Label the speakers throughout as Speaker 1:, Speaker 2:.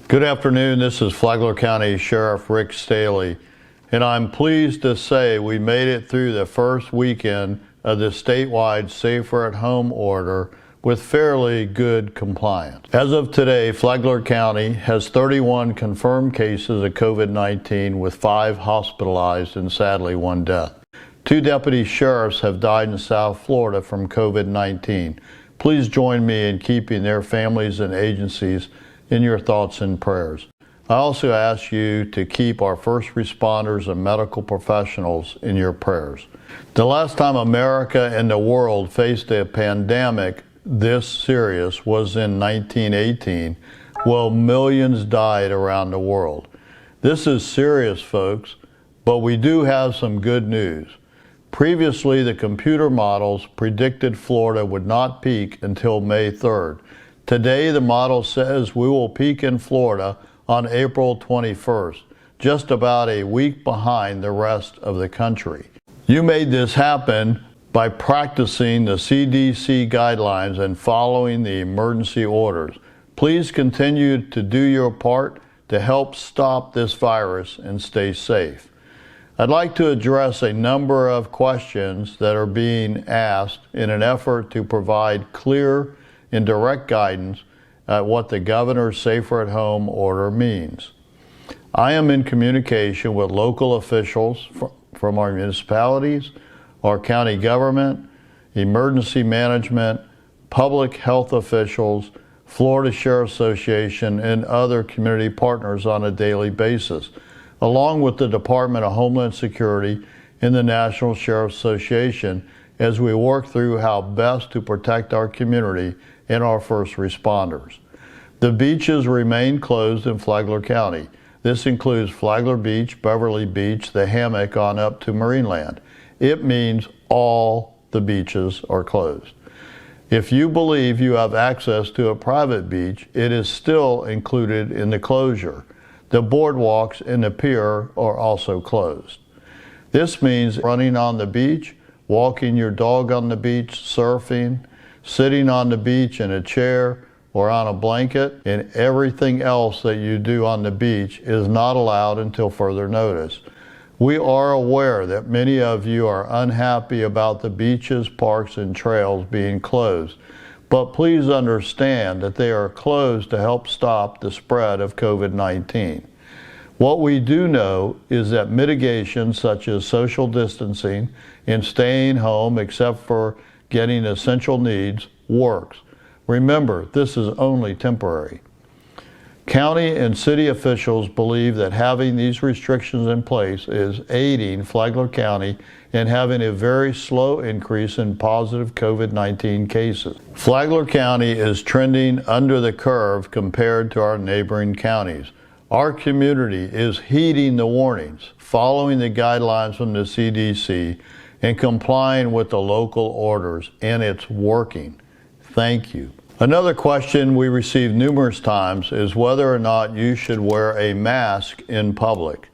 Speaker 1: Good afternoon, this is Flagler County Sheriff Rick Staly, and I'm pleased to say we made it through the first weekend of the statewide Safer at Home order with fairly good compliance. As of today, Flagler County has 31 confirmed cases of COVID-19 with 5 hospitalized and sadly 1 death. 2 deputy sheriffs have died in South Florida from COVID-19. Please join me in keeping their families and agencies in your thoughts and prayers. I also ask you to keep our first responders and medical professionals in your prayers. The last time America and the world faced a pandemic this serious was in 1918, while millions died around the world. This is serious, folks, but we do have some good news. Previously, the computer models predicted Florida would not peak until May 3rd. Today, the model says we will peak in Florida on April 21st, just about a week behind the rest of the country. You made this happen by practicing the CDC guidelines and following the emergency orders. Please continue to do your part to help stop this virus and stay safe. I'd like to address a number of questions that are being asked in an effort to provide clear and direct guidance at what the governor's Safer at Home order means. I am in communication with local officials from our municipalities, our county government, emergency management, public health officials, Florida Sheriff Association, and other community partners on a daily basis, along with the Department of Homeland Security and the National Sheriff Association as we work through how best to protect our community and our first responders. The beaches remain closed in Flagler County. This includes Flagler Beach, Beverly Beach, the Hammock on up to Marineland. It means all the beaches are closed. If you believe you have access to a private beach, it is still included in the closure. The boardwalks and the pier are also closed. This means running on the beach, walking your dog on the beach, surfing, sitting on the beach in a chair or on a blanket, and everything else that you do on the beach is not allowed until further notice. We are aware that many of you are unhappy about the beaches, parks, and trails being closed, but please understand that they are closed to help stop the spread of COVID-19. What we do know is that mitigation such as social distancing and staying home except for getting essential needs works. Remember, this is only temporary. County and city officials believe that having these restrictions in place is aiding Flagler County in having a very slow increase in positive COVID-19 cases. Flagler County is trending under the curve compared to our neighboring counties. Our community is heeding the warnings, following the guidelines from the CDC, and complying with the local orders, and it's working. Thank you. Another question we received numerous times is whether or not you should wear a mask in public.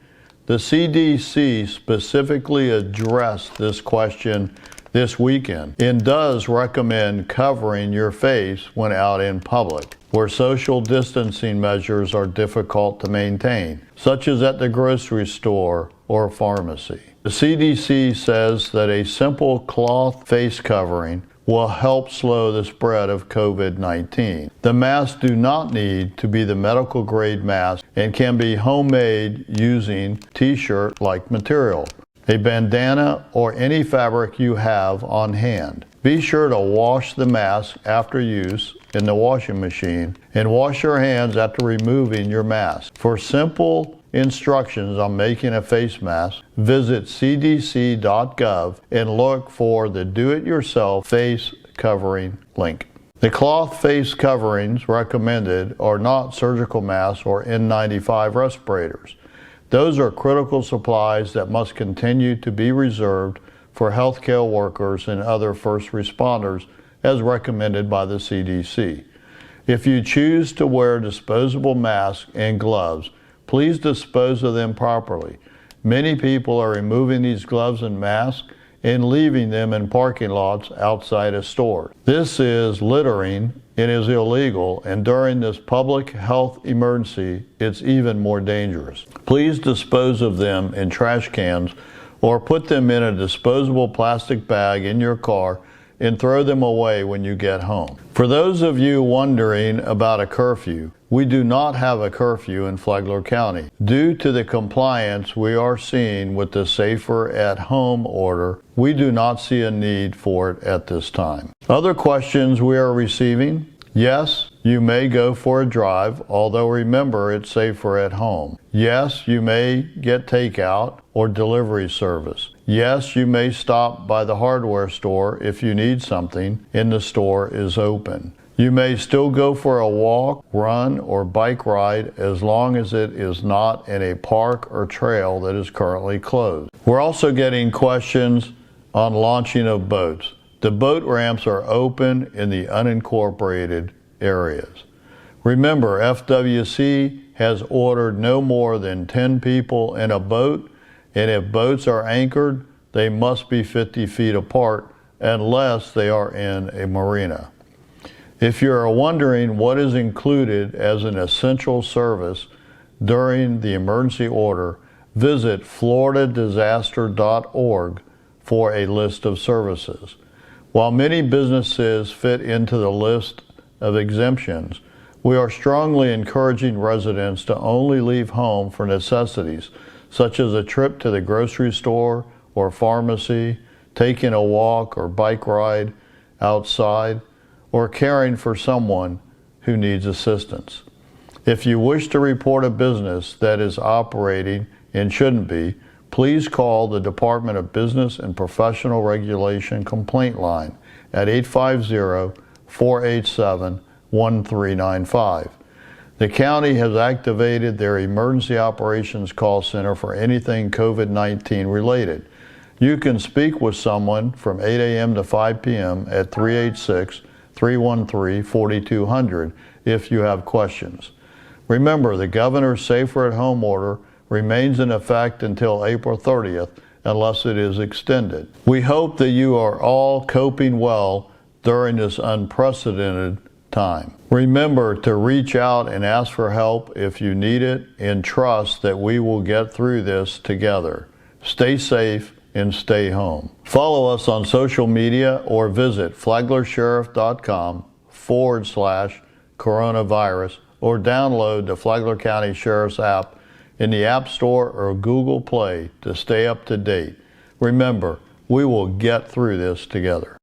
Speaker 1: The CDC specifically addressed this question this weekend and does recommend covering your face when out in public, where social distancing measures are difficult to maintain, such as at the grocery store or pharmacy. The CDC says that a simple cloth face covering will help slow the spread of COVID-19. The masks do not need to be the medical grade mask and can be homemade using t-shirt-like material, a bandana, or any fabric you have on hand. Be sure to wash the mask after use in the washing machine and wash your hands after removing your mask. For simple instructions on making a face mask, visit cdc.gov and look for the do-it-yourself face covering link. The cloth face coverings recommended are not surgical masks or N95 respirators. Those are critical supplies that must continue to be reserved for healthcare workers and other first responders as recommended by the CDC. If you choose to wear disposable masks and gloves, please dispose of them properly. Many people are removing these gloves and masks and leaving them in parking lots outside a store. This is littering. It is illegal, and during this public health emergency, it's even more dangerous. Please dispose of them in trash cans or put them in a disposable plastic bag in your car and throw them away when you get home. For those of you wondering about a curfew, we do not have a curfew in Flagler County. Due to the compliance we are seeing with the Safer at Home order, we do not see a need for it at this time. Other questions we are receiving? Yes, you may go for a drive, although remember it's safer at home. Yes, you may get takeout or delivery service. Yes, you may stop by the hardware store if you need something and the store is open. You may still go for a walk, run, or bike ride as long as it is not in a park or trail that is currently closed. We're also getting questions on launching of boats. The boat ramps are open in the unincorporated areas. Remember, FWC has ordered no more than 10 people in a boat, and if boats are anchored, they must be 50 feet apart unless they are in a marina. If you're wondering what is included as an essential service during the emergency order, visit floridadisaster.org for a list of services. While many businesses fit into the list of exemptions, we are strongly encouraging residents to only leave home for necessities, such as a trip to the grocery store or pharmacy, taking a walk or bike ride outside, or caring for someone who needs assistance. If you wish to report a business that is operating and shouldn't be, please call the Department of Business and Professional Regulation complaint line at 850-487-1395. The county has activated their Emergency Operations Call Center for anything COVID-19 related. You can speak with someone from 8 a.m. to 5 p.m. at 386-313-4200 if you have questions. Remember, the governor's Safer at Home order remains in effect until April 30th unless it is extended. We hope that you are all coping well during this unprecedented time. Remember to reach out and ask for help if you need it, and trust that we will get through this together. Stay safe and stay home. Follow us on social media or visit flaglersheriff.com/coronavirus or download the Flagler County Sheriff's app in the App Store or Google Play to stay up to date. Remember, we will get through this together.